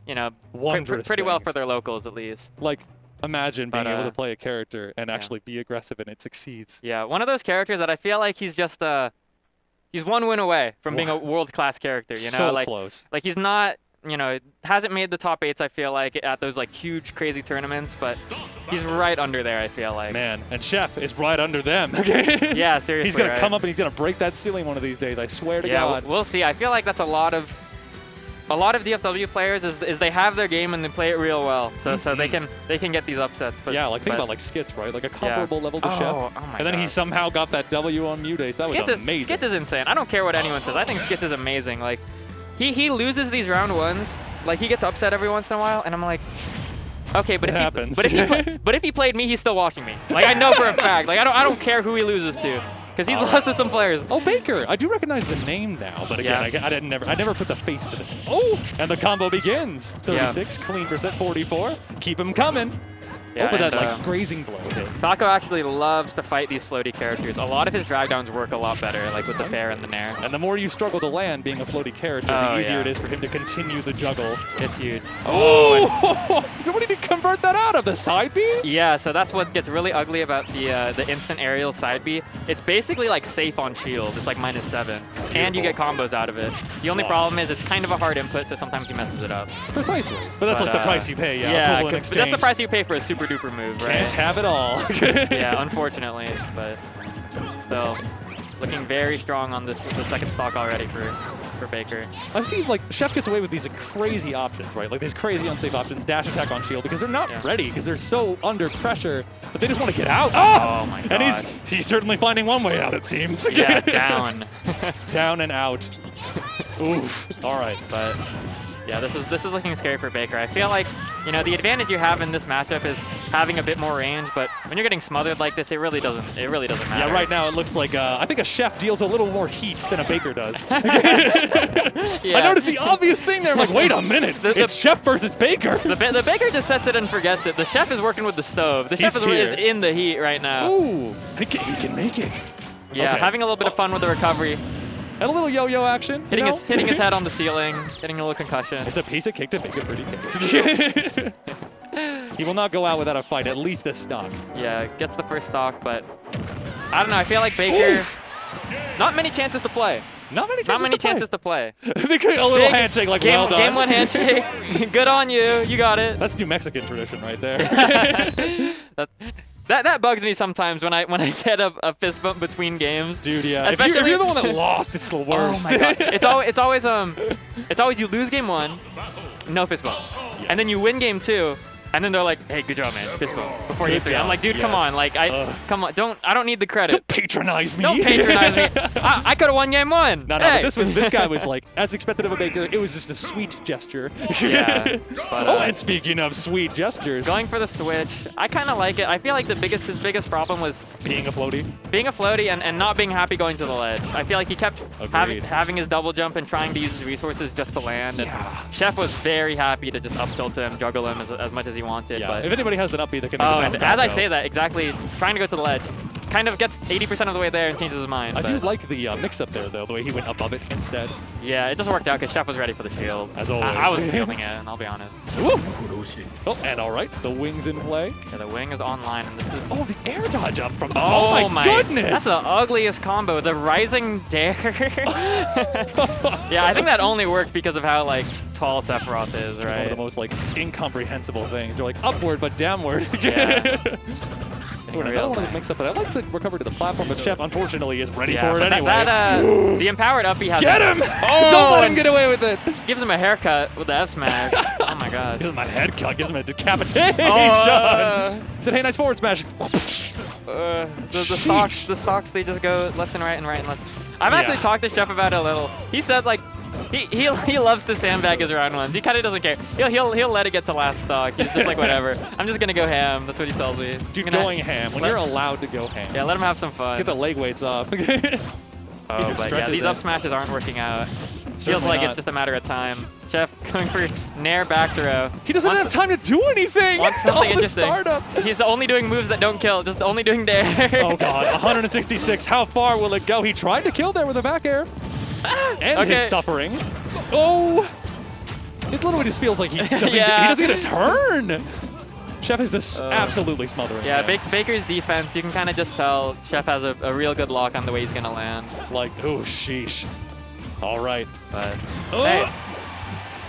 you know, Wondrous pretty well things. for their locals at least. Like, imagine being But, able to play a character and actually be aggressive and it succeeds. Yeah, one of those characters that I feel like he's just he's one win away from being a world-class character. You know, So like close. like he's not. You know, hasn't made the top 8s, I feel like, at those, like, huge, crazy tournaments, but he's right under there, I feel like. Man, and Chef is right under them. Yeah, seriously, He's going right? to come up and he's going to break that ceiling one of these days, I swear to Yeah, God. we'll see. I feel like that's a lot of DFW players is they have their game and they play it real well, so they can get these upsets. But yeah, like think about like Skits, right? Like a comparable level to Chef. Oh my and then he God. somehow got that W on Mute Ace. That was amazing. Skits is insane. I don't care what anyone says. I think Skits is amazing. Like, he loses these round 1s. Like, he gets upset every once in a while, and I'm like, okay, but if he played me, he's still watching me. Like, I know for a fact. Like, I don't care who he loses to, because he's lost to some players. Oh, Baker! I do recognize the name now, but again, Yeah. I never put the face to the name. Oh, and the combo begins. 36, clean percent 44. Keep him coming. Yeah, but that and, like grazing blow hit. Falco actually loves to fight these floaty characters. A lot of his drag downs work a lot better, like with the fair and the nair. And the more you struggle to land being a floaty character, the easier it is for him to continue the juggle. It's huge. Oh! What did he convert that out of? The side B? Yeah, so that's what gets really ugly about the instant aerial side B. It's basically like safe on shield. It's like -7. And you get combos out of it. The only problem is it's kind of a hard input, so sometimes he messes it up. Precisely. But that's like the price you pay, Yeah, but that's the price you pay for a super duper move, right? Can't have it all. Yeah, unfortunately, but still looking very strong on the second stock already for Baker. I see, like, Chef gets away with these crazy options, right? Like, these crazy unsafe options, dash attack on shield, because they're not ready, because they're so under pressure, but they just want to get out. Oh my God. And he's certainly finding one way out, it seems. Yeah, down. Down and out. Oof. All right. But yeah, this is looking scary for Baker. I feel like, you know, the advantage you have in this matchup is having a bit more range, but when you're getting smothered like this, it really doesn't matter. Yeah, right now it looks like I think a Chef deals a little more heat than a Baker does. Yeah. I noticed the obvious thing there. I'm like, wait a minute, it's Chef versus Baker. The Baker just sets it and forgets it. The Chef is working with the stove. The Chef is in the heat right now. Ooh, he can make it. Yeah, Okay. having a little bit of fun with the recovery. And a little yo-yo action. Hitting his head on the ceiling, getting a little concussion. It's a piece of cake to make a pretty cake. He will not go out without a fight, at least a stock. Yeah, gets the first stock, but I don't know. I feel like Baker, not many chances to play. Not many chances to play. A little handshake like, well done. Game 1 handshake. Good on you. You got it. That's New Mexican tradition right there. That bugs me sometimes when I get a fist bump between games. Dude, yeah. Especially If you're the one that lost, it's the worst. Oh my God. It's always you lose game 1, no fist bump, and then you win game 2. And then they're like, "Hey, good job, man. Fist bump before game 3." I'm like, "Dude, come on. Like, come on. I don't need the credit. Don't patronize me. Don't patronize me. I could have won game 1. No, hey. but this guy was like, as expected of a Baker, it was just a sweet gesture. Yeah. But, and speaking of sweet gestures, going for the switch, I kind of like it. I feel like his biggest problem was being a floaty and not being happy going to the ledge. I feel like he kept having his double jump and trying to use his resources just to land. And Chef was very happy to just up tilt him, juggle him as much as he wanted. Yeah. But If anybody has an up B that can make and as I say that, exactly, trying to go to the ledge, kind of gets 80% of the way there and changes his mind. I do like the mix-up there, though, the way he went above it instead. Yeah, it just worked out because Chef was ready for the shield. As always. I wasn't fielding it, and I'll be honest. Woo! Oh, and all right, the wing's in play. Yeah, the wing is online, and this is... Oh, the air dodge up from the... Oh my goodness! That's the ugliest combo. The rising dare. Yeah, I think that only worked because of how, like, tall Sephiroth is, right? It's one of the most, like, incomprehensible things. They're like, upward, but downward. Yeah. Ooh, another one of these mix-up, but I like the recovery to the platform, but Chef, unfortunately, is ready for it but anyway. The empowered up he has... Get him! Oh, Don't let him get away with it! Gives him a haircut with the F smash. Oh my god. Gives him a head cut, gives him a decapitation! Said, hey, nice forward smash. The stocks, they just go left and right and right and left. I've actually talked to Chef about it a little. He said, like, he loves to sandbag his round 1s. He kind of doesn't care. He'll let it get to last stock. He's just like, whatever. I'm just gonna go ham. That's what he tells me. Dude, going ham. When you're allowed to go ham. Yeah, let him have some fun. Get the leg weights off. But yeah, these up smashes aren't working out. Feels like it's just a matter of time. Chef going for nair back throw. He doesn't have time to do anything. Wants something interesting. Startup. He's only doing moves that don't kill, just only doing dare. Oh god, 166. How far will it go? He tried to kill there with a back air. And his suffering. Oh! It literally just feels like he doesn't, he doesn't get a turn. Chef is just absolutely smothering. Yeah, Baker's defense, you can kind of just tell Chef has a real good lock on the way he's going to land. Like, oh, sheesh. All right. But, hey,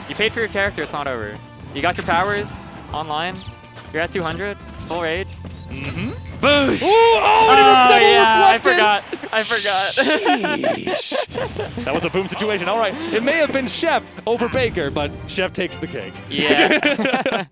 you paid for your character. It's not over. You got your powers online. You're at 200. Full rage. Mm-hmm. Boosh! Oh, yeah, I forgot. Sheesh. That was a boom situation. All right. It may have been Chef over Baker, but Chef takes the cake. Yeah.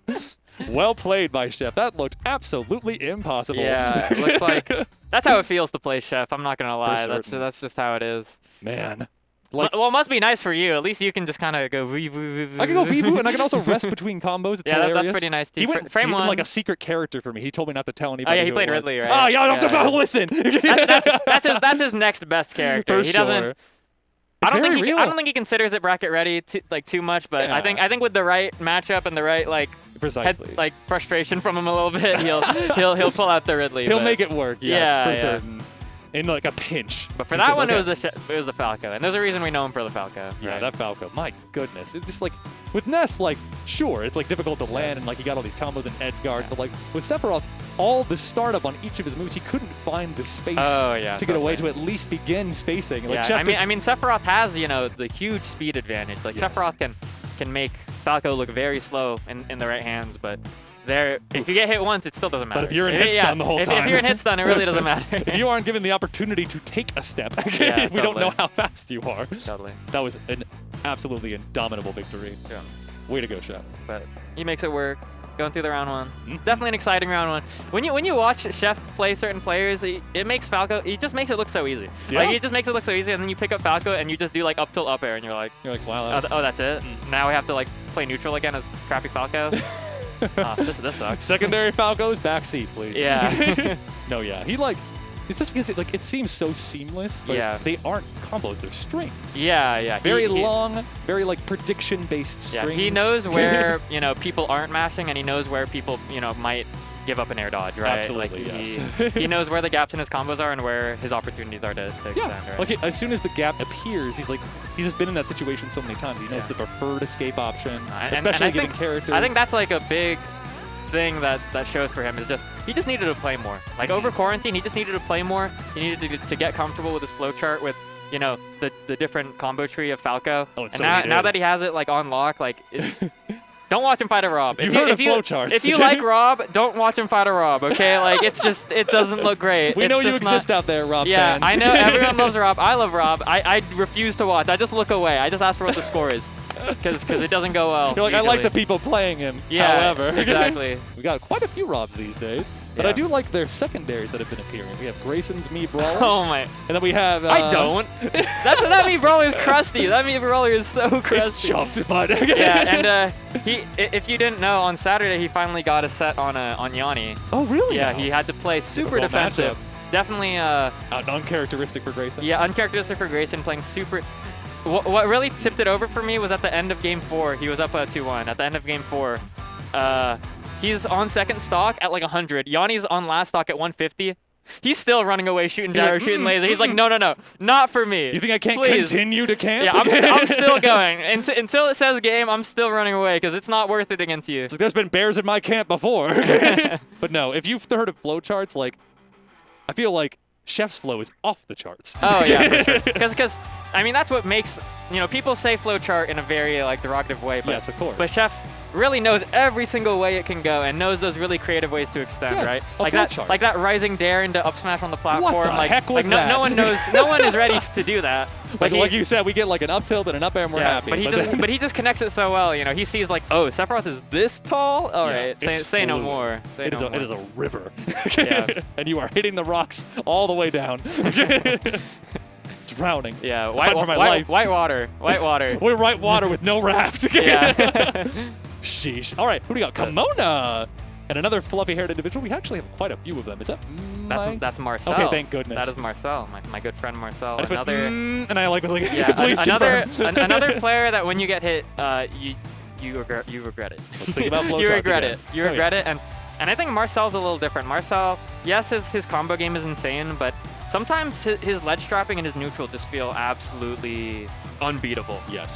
Well played by Chef. That looked absolutely impossible. Yeah, it looks like that's how it feels to play Chef. I'm not gonna lie. That's just how it is. Man. Like, well, it must be nice for you. At least you can just kind of go I can go V-Boo, and I can also rest between combos. It's hilarious. That's pretty nice. He went one. like a secret character for me. He told me not to tell anybody. Oh yeah, he played Ridley, right? Oh yeah, listen. That's his next best character. He doesn't. I don't think he considers it bracket ready too much, but I think with the right matchup and the right precisely frustration from him a little bit, he'll pull out the Ridley. He'll make it work. Yes, for certain. In like a pinch. But for that one, it was the Falco, and there's a reason we know him for the Falco. Yeah, right? that Falco. My goodness, it's just like with Ness, like sure, it's like difficult to land, and like he got all these combos and edge guard, but like with Sephiroth, all the startup on each of his moves, he couldn't find the space to get away to at least begin spacing. Like, I mean, Sephiroth has the huge speed advantage. Like Sephiroth can make Falco look very slow in the right hands, but if you get hit once, it still doesn't matter. But if you're in hit stun the whole time. If you're in hit stun, it really doesn't matter. If you aren't given the opportunity to take a step, we don't know how fast you are. Totally. That was an absolutely indomitable victory. Yeah. Way to go, Chef. But he makes it work. Going through the round one. Definitely an exciting round one. When you watch Chef play certain players, it makes Falco, he just makes it look so easy. Yeah. Like, he just makes it look so easy, and then you pick up Falco and you just do like up tilt up air, and you're like, wow. That's it? Now we have to like play neutral again as crappy Falco? This sucks. Secondary Falco's backseat, please. Yeah. No, yeah. It's just because it seems so seamless, but they aren't combos, they're strings. Yeah. Very long, very like prediction-based strings. Yeah, he knows where, people aren't mashing, and he knows where people, might give up an air dodge, right? Absolutely, yes. He knows where the gaps in his combos are and where his opportunities are to extend, right? Like as soon as the gap appears, he's just been in that situation so many times. He knows the preferred escape option, especially given characters. I think that's like a big thing that shows for him is he just needed to play more. Like over quarantine, he just needed to play more. He needed to get comfortable with his flowchart with the different combo tree of Falco. Oh, it's and now that he has it like on lock, like it's. Don't watch him fight a Rob. You've heard of flowcharts. If you like Rob, don't watch him fight a Rob, okay? Like, it doesn't look great. We know you exist out there, Rob fans. I know everyone loves Rob. I love Rob. I refuse to watch. I just look away. I just ask for what the score is because it doesn't go well. You're like, usually. I like the people playing him, however. Exactly. We got quite a few Robs these days. But I do like their secondaries that have been appearing. We have Grayson's Mii Brawler. Oh my! And then we have. I don't. That Mii Brawler is crusty. That Mii Brawler is so crusty. It's chopped, but. Yeah, and if you didn't know, on Saturday he finally got a set on Yanni. Oh really? Yeah, he had to play super defensive. Matchup. Definitely. Uncharacteristic for Grayson. Yeah, uncharacteristic for Grayson, playing super. What really tipped it over for me was at the end of Game 4. He was up 2-1. At the end of Game 4. He's on second stock at like 100. Yanni's on last stock at 150. He's still running away, shooting gyro, shooting laser. He's like, no, not for me. You think I can't Please. continue to camp? Yeah, I'm still going. Until it says game, I'm still running away because it's not worth it against you. It's like, there's been bears in my camp before. But no, if you've heard of flowcharts, like, I feel like Chef's flow is off the charts. Oh, yeah, for sure. Because, I mean, that's what makes, people say flowchart in a very, like, derogative way. But, yes, of course. But Chef really knows every single way it can go and knows those really creative ways to extend, right? Like that rising dare into up smash on the platform. What the heck was that? No one knows. No one is ready to do that. Like you said, we get like an up tilt and an up air and we're happy. But he just connects it so well. He sees like, oh, Sephiroth is this tall. All right, say no more. It is a river. Yeah. And you are hitting the rocks all the way down. Drowning. Yeah, white water. We're white water with no raft. Yeah. Sheesh. All right, who do we got? Kimona. And another fluffy-haired individual. We actually have quite a few of them. Is that That's Marcel. Okay, thank goodness. That is Marcel, my good friend Marcel. And I was like, yeah, please confirm. another player that when you get hit, you regret it. Let's think about flowcharts. You regret it. You regret it. And I think Marcel's a little different. Marcel, yes, his combo game is insane, but sometimes his ledge trapping and his neutral just feel absolutely unbeatable. Yes.